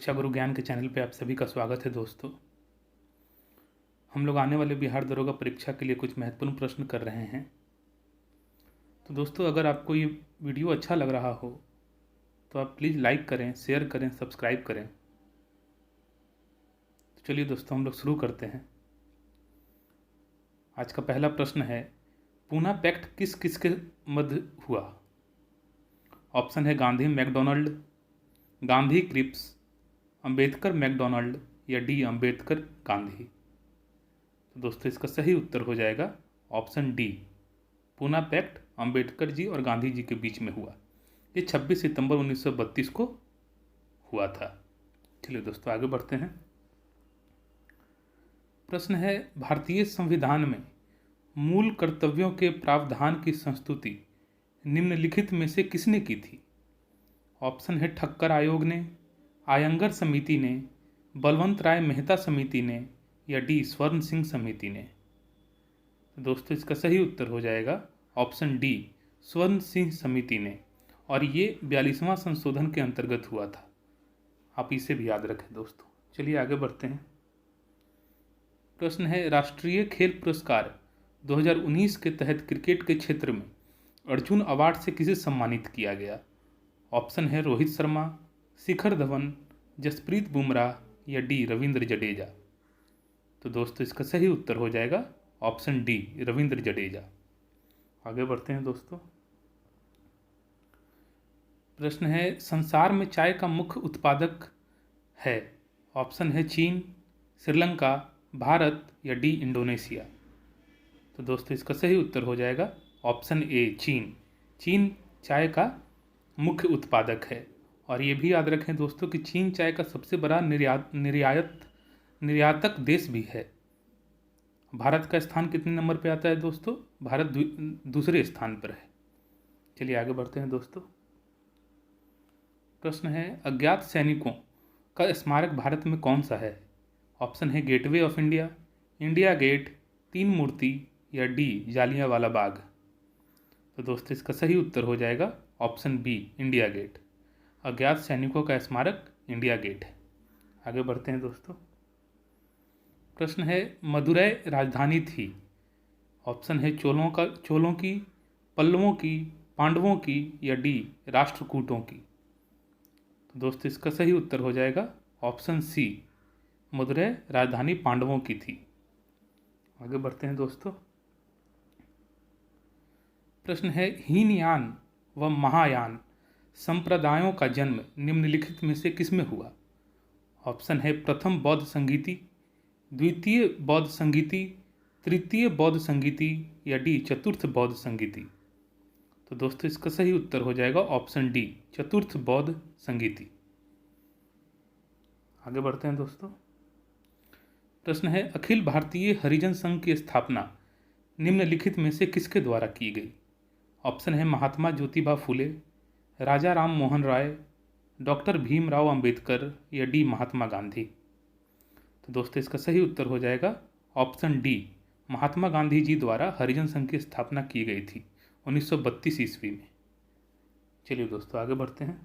शिक्षा गुरु ज्ञान के चैनल पे आप सभी का स्वागत है दोस्तों। हम लोग आने वाले बिहार दरोगा परीक्षा के लिए कुछ महत्वपूर्ण प्रश्न कर रहे हैं। तो दोस्तों, अगर आपको ये वीडियो अच्छा लग रहा हो तो आप प्लीज़ लाइक करें, शेयर करें, सब्सक्राइब करें। तो चलिए दोस्तों, हम लोग शुरू करते हैं। आज का पहला प्रश्न है, पूना पैक्ट किस किस के मध्य हुआ? ऑप्शन है Gandhi MacDonald, Gandhi Cripps, Ambedkar MacDonald या डी अंबेडकर गांधी। तो दोस्तों, इसका सही उत्तर हो जाएगा option D, Poona pact Ambedkar ji और गांधी जी के बीच में हुआ। ये 26 सितंबर 1932 को हुआ था। चलिए दोस्तों, आगे बढ़ते हैं। प्रश्न है, भारतीय संविधान में मूल कर्तव्यों के प्रावधान की संस्तुति निम्नलिखित में से किसने की थी? ऑप्शन है ठक्कर आयोग ने, आयंगर समिति ने, बलवंत राय मेहता समिति ने या डी स्वर्ण सिंह समिति ने। तो दोस्तों, इसका सही उत्तर हो जाएगा ऑप्शन डी, स्वर्ण सिंह समिति ने, और ये 42वां संशोधन के अंतर्गत हुआ था। आप इसे भी याद रखें दोस्तों। चलिए आगे बढ़ते हैं। प्रश्न है, राष्ट्रीय खेल पुरस्कार 2019 के तहत क्रिकेट के क्षेत्र में अर्जुन अवार्ड से किसे सम्मानित किया गया? ऑप्शन है रोहित शर्मा, शिखर धवन, जसप्रीत बुमराह या डी रविंद्र जडेजा। तो दोस्तों, इसका सही उत्तर हो जाएगा ऑप्शन डी, रविंद्र जडेजा। आगे बढ़ते हैं दोस्तों। प्रश्न है, संसार में चाय का मुख्य उत्पादक है? ऑप्शन है चीन, श्रीलंका, भारत या डी इंडोनेशिया। तो दोस्तों, इसका सही उत्तर हो जाएगा ऑप्शन ए, चीन। चीन चाय का मुख्य उत्पादक है। और ये भी याद रखें दोस्तों कि चीन चाय का सबसे बड़ा निर्यातक देश भी है। भारत का स्थान कितने नंबर पे आता है दोस्तों? भारत दूसरे स्थान पर है। चलिए आगे बढ़ते हैं दोस्तों। प्रश्न है, अज्ञात सैनिकों का स्मारक भारत में कौन सा है? ऑप्शन है Gateway of India, India Gate, Teen Murti या डी जालियांवाला बाग। तो दोस्तों, इसका सही उत्तर हो जाएगा ऑप्शन बी, इंडिया गेट। अज्ञात सैनिकों का स्मारक इंडिया गेट है। आगे बढ़ते हैं दोस्तों। प्रश्न है, मदुरै राजधानी थी? ऑप्शन है चोलों की, पल्लवों की, पांडवों की या डी राष्ट्रकूटों की। तो दोस्तों, इसका सही उत्तर हो जाएगा ऑप्शन सी, मदुरै राजधानी पांडवों की थी। आगे बढ़ते हैं दोस्तों। प्रश्न है, हीनयान व महायान संप्रदायों का जन्म निम्नलिखित में से किसमें हुआ? ऑप्शन है प्रथम बौद्ध संगीति, द्वितीय बौद्ध संगीति, तृतीय बौद्ध संगीति या डी चतुर्थ बौद्ध संगीति। तो दोस्तों, इसका सही उत्तर हो जाएगा ऑप्शन डी, चतुर्थ बौद्ध संगीति। आगे बढ़ते हैं दोस्तों। प्रश्न है, अखिल भारतीय हरिजन संघ की स्थापना निम्नलिखित में से किसके द्वारा की गई? ऑप्शन है महात्मा ज्योतिबा फूले, राजा राम मोहन राय, डॉक्टर भीमराव अंबेडकर या डी महात्मा गांधी। तो दोस्तों, इसका सही उत्तर हो जाएगा ऑप्शन डी, महात्मा गांधी जी द्वारा हरिजन संघ की स्थापना की गई थी 1932 ईस्वी में। चलिए दोस्तों, आगे बढ़ते हैं।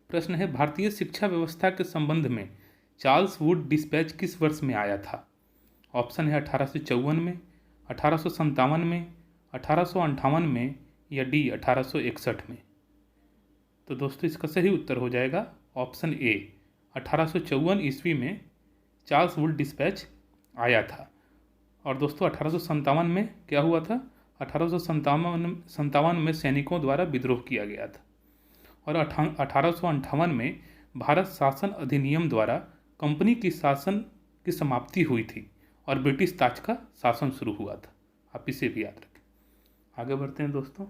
प्रश्न है, भारतीय शिक्षा व्यवस्था के संबंध में चार्ल्स वुड डिस्पैच किस वर्ष में आया था? ऑप्शन है 1854 में, 1857 में, 1858 में या डी 1861 में। तो दोस्तों, इसका सही उत्तर हो जाएगा ऑप्शन ए, 1854 ईस्वी में चार्ल्स वुड डिस्पैच आया था। और दोस्तों, 1857 में क्या हुआ था? 1857 में सैनिकों द्वारा विद्रोह किया गया था। और 1858 में भारत शासन अधिनियम द्वारा कंपनी की शासन की समाप्ति हुई थी और ब्रिटिश ताज का शासन शुरू हुआ था। आप इसे भी याद रखें। आगे बढ़ते हैं दोस्तों।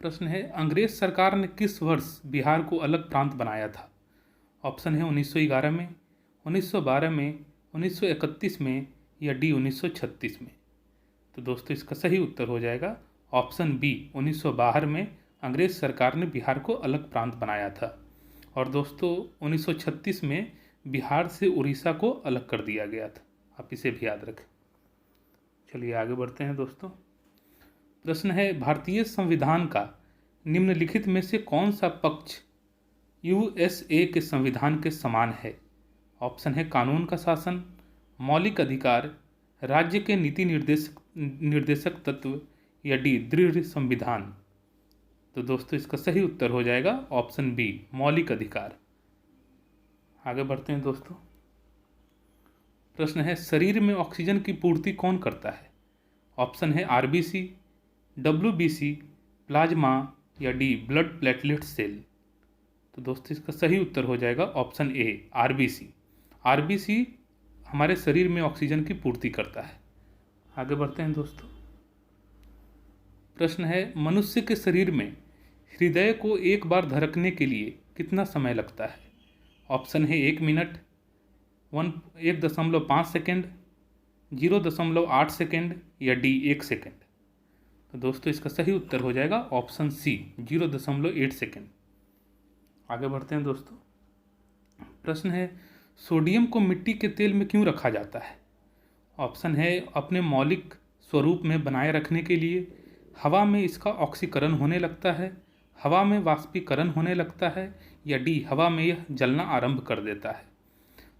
प्रश्न है, अंग्रेज सरकार ने किस वर्ष बिहार को अलग प्रांत बनाया था? ऑप्शन है 1911 में, 1912 में, 1931 में या डी 1936 में। तो दोस्तों, इसका सही उत्तर हो जाएगा ऑप्शन बी, 1912 में अंग्रेज सरकार ने बिहार को अलग प्रांत बनाया था। और दोस्तों, 1936 में बिहार से उड़ीसा को अलग कर दिया गया था। आप इसे भी याद रखें। चलिए आगे बढ़ते हैं दोस्तों। प्रश्न है, भारतीय संविधान का निम्नलिखित में से कौन सा पक्ष यूएसए के संविधान के समान है? ऑप्शन है कानून का शासन, मौलिक अधिकार, राज्य के नीति निर्देशक तत्व, या डी दृढ़ संविधान। तो दोस्तों इसका सही उत्तर हो जाएगा ऑप्शन बी, मौलिक अधिकार। आगे बढ़ते हैं दोस्तों। प्रश्न है शरीर में ऑक्सीजन की पूर्ति कौन करता है? ऑप्शन है आरबीसी, डब्ल्यूबीसी, प्लाज्मा, या डी ब्लड प्लेटलेट सेल। तो दोस्तों इसका सही उत्तर हो जाएगा ऑप्शन ए, आरबीसी। आरबीसी हमारे शरीर में ऑक्सीजन की पूर्ति करता है। आगे बढ़ते हैं दोस्तों। प्रश्न है मनुष्य के शरीर में हृदय को एक बार धड़कने के लिए कितना समय लगता है? ऑप्शन है 1 मिनट, 1.5 सेकेंड, 0.8 सेकेंड, या डी 1 सेकेंड। तो दोस्तों इसका सही उत्तर हो जाएगा ऑप्शन सी, 0.8 सेकेंड। आगे बढ़ते हैं दोस्तों। प्रश्न है सोडियम को मिट्टी के तेल में क्यों रखा जाता है? ऑप्शन है अपने मौलिक स्वरूप में बनाए रखने के लिए, हवा में इसका ऑक्सीकरण होने लगता है, हवा में वाष्पीकरण होने लगता है, या डी हवा में यह जलना आरंभ कर देता है।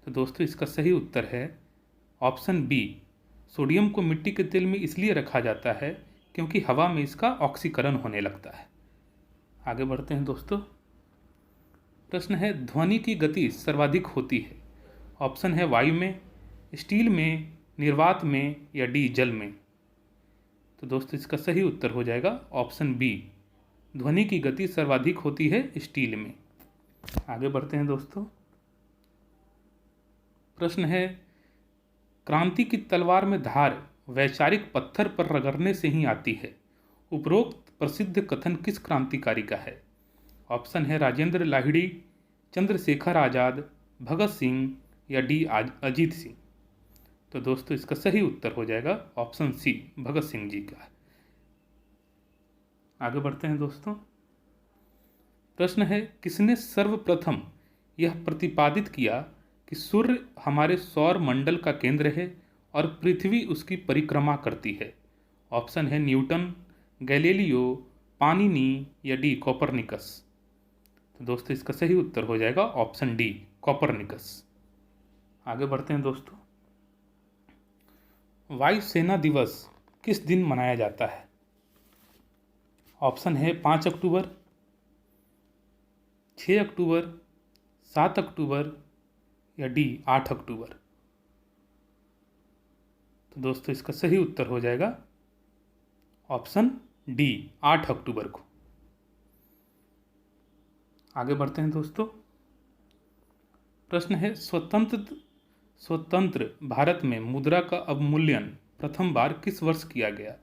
तो दोस्तों इसका सही उत्तर है ऑप्शन बी, सोडियम को मिट्टी के तेल में इसलिए रखा जाता है क्योंकि हवा में इसका ऑक्सीकरण होने लगता है। आगे बढ़ते हैं दोस्तों। प्रश्न है ध्वनि की गति सर्वाधिक होती है? ऑप्शन है वायु में, स्टील में, निर्वात में, या डी जल में। तो दोस्तों इसका सही उत्तर हो जाएगा ऑप्शन बी, ध्वनि की गति सर्वाधिक होती है स्टील में। आगे बढ़ते हैं दोस्तों। प्रश्न है क्रांति की तलवार में धार वैचारिक पत्थर पर रगड़ने से ही आती है, उपरोक्त प्रसिद्ध कथन किस क्रांतिकारी का है? ऑप्शन है राजेंद्र लाहिड़ी, चंद्रशेखर आज़ाद, भगत सिंह, या डी अजीत सिंह। तो दोस्तों इसका सही उत्तर हो जाएगा ऑप्शन सी, भगत सिंह जी का। आगे बढ़ते हैं दोस्तों। प्रश्न है किसने सर्वप्रथम यह प्रतिपादित किया कि सूर्य हमारे सौर मंडल का केंद्र है और पृथ्वी उसकी परिक्रमा करती है? ऑप्शन है न्यूटन, गैलीलियो, पानिनी, या डी कोपरनिकस। तो दोस्तों इसका सही उत्तर हो जाएगा ऑप्शन डी, कोपरनिकस। आगे बढ़ते हैं दोस्तों। वायुसेना दिवस किस दिन मनाया जाता है? ऑप्शन है 5 अक्टूबर, 6 अक्टूबर, 7 अक्टूबर, या डी 8 अक्टूबर। तो दोस्तों इसका सही उत्तर हो जाएगा ऑप्शन डी, 8 अक्टूबर को। आगे बढ़ते हैं दोस्तों। प्रश्न है स्वतंत्र भारत में मुद्रा का अवमूल्यन प्रथम बार किस वर्ष किया गया?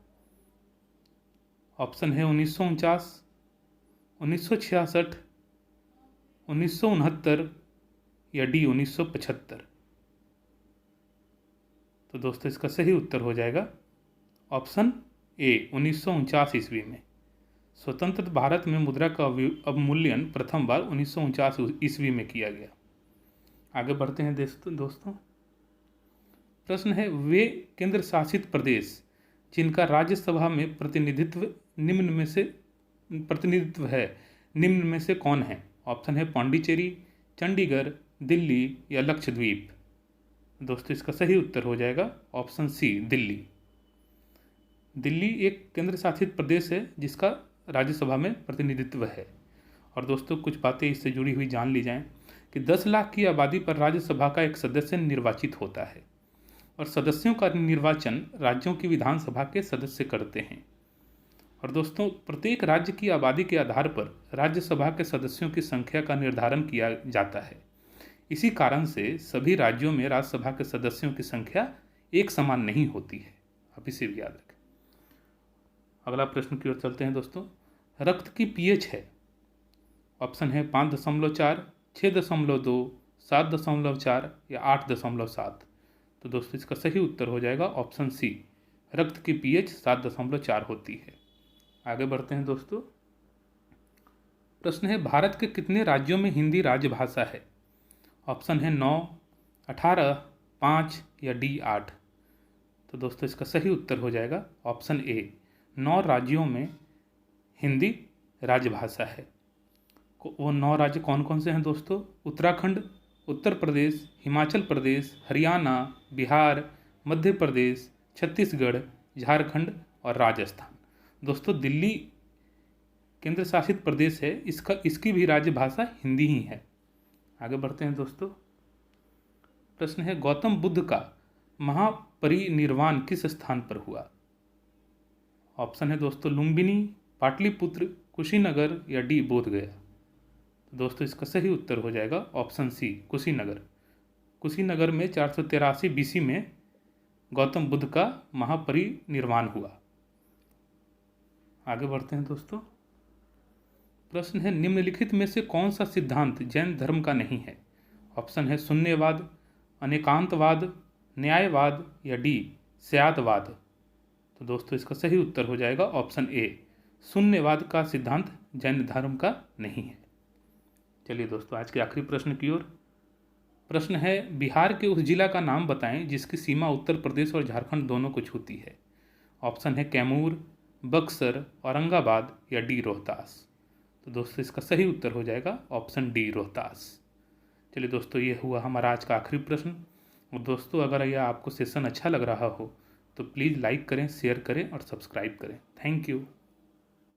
ऑप्शन है 1949, 1966, 1969, या डी 1975। तो दोस्तों इसका सही उत्तर हो जाएगा ऑप्शन ए, 1949 ईस्वी में। स्वतंत्र भारत में मुद्रा का अवमूल्यन प्रथम बार 1949 ईस्वी में किया गया। आगे बढ़ते हैं दोस्तों। प्रश्न है वे केंद्र शासित प्रदेश जिनका राज्यसभा में प्रतिनिधित्व है निम्न में से कौन है? ऑप्शन है पांडिचेरी, चंडीगढ़, दिल्ली, या लक्षद्वीप। दोस्तों इसका सही उत्तर हो जाएगा ऑप्शन सी, दिल्ली। दिल्ली एक केंद्र शासित प्रदेश है जिसका राज्यसभा में प्रतिनिधित्व है। और दोस्तों कुछ बातें इससे जुड़ी हुई जान ली जाएं कि 10 लाख की आबादी पर राज्यसभा का एक सदस्य निर्वाचित होता है और सदस्यों का निर्वाचन राज्यों की विधानसभा के सदस्य करते हैं। और दोस्तों प्रत्येक राज्य की आबादी के आधार पर राज्यसभा के सदस्यों की संख्या का निर्धारण किया जाता है। इसी कारण से सभी राज्यों में राज्यसभा के सदस्यों की संख्या एक समान नहीं होती है। आप इसे भी याद रखें। अगला प्रश्न की ओर चलते हैं दोस्तों। रक्त की पीएच है? ऑप्शन है 5.4, 6.2, 7.4, या 8.7। तो दोस्तों इसका सही उत्तर हो जाएगा ऑप्शन सी, रक्त की पीएच 7.4 होती है। आगे बढ़ते हैं दोस्तों। प्रश्न है भारत के कितने राज्यों में हिंदी राजभाषा है? ऑप्शन है 9, 18, 5, या डी 8। तो दोस्तों इसका सही उत्तर हो जाएगा ऑप्शन ए, 9 राज्यों में हिंदी राजभाषा है। वो 9 राज्य कौन कौन से हैं दोस्तों? उत्तराखंड, उत्तर प्रदेश, हिमाचल प्रदेश, हरियाणा, बिहार, मध्य प्रदेश, छत्तीसगढ़, झारखंड और राजस्थान। दोस्तों दिल्ली केंद्र शासित प्रदेश है, इसकी भी राज्य भाषा हिंदी ही है। आगे बढ़ते हैं दोस्तों। प्रश्न है गौतम बुद्ध का महापरिनिर्वाण किस स्थान पर हुआ? ऑप्शन है दोस्तों लुम्बिनी, पाटलिपुत्र, कुशीनगर या डी बोधगया। तो दोस्तों इसका सही उत्तर हो जाएगा ऑप्शन सी कुशीनगर। कुशीनगर में 483 BC में गौतम बुद्ध का महापरिनिर्वाण हुआ। आगे बढ़ते हैं दोस्तों। प्रश्न है निम्नलिखित में से कौन सा सिद्धांत जैन धर्म का नहीं है? ऑप्शन है शून्यवाद, अनेकांतवाद, न्यायवाद या डी स्यादवाद। तो दोस्तों इसका सही उत्तर हो जाएगा ऑप्शन ए शून्यवाद का सिद्धांत जैन धर्म का नहीं है। चलिए दोस्तों आज के आखिरी प्रश्न की ओर। प्रश्न है बिहार के उस जिला का नाम बताएं जिसकी सीमा उत्तर प्रदेश और झारखंड दोनों को छूती है। ऑप्शन है कैमूर, बक्सर, औरंगाबाद या डी रोहतास। तो दोस्तों इसका सही उत्तर हो जाएगा ऑप्शन डी रोहतास। चलिए दोस्तों ये हुआ हमारा आज का आखिरी प्रश्न। और दोस्तों अगर यह आपको सेशन अच्छा लग रहा हो तो प्लीज़ लाइक करें, शेयर करें और सब्सक्राइब करें। Thank you.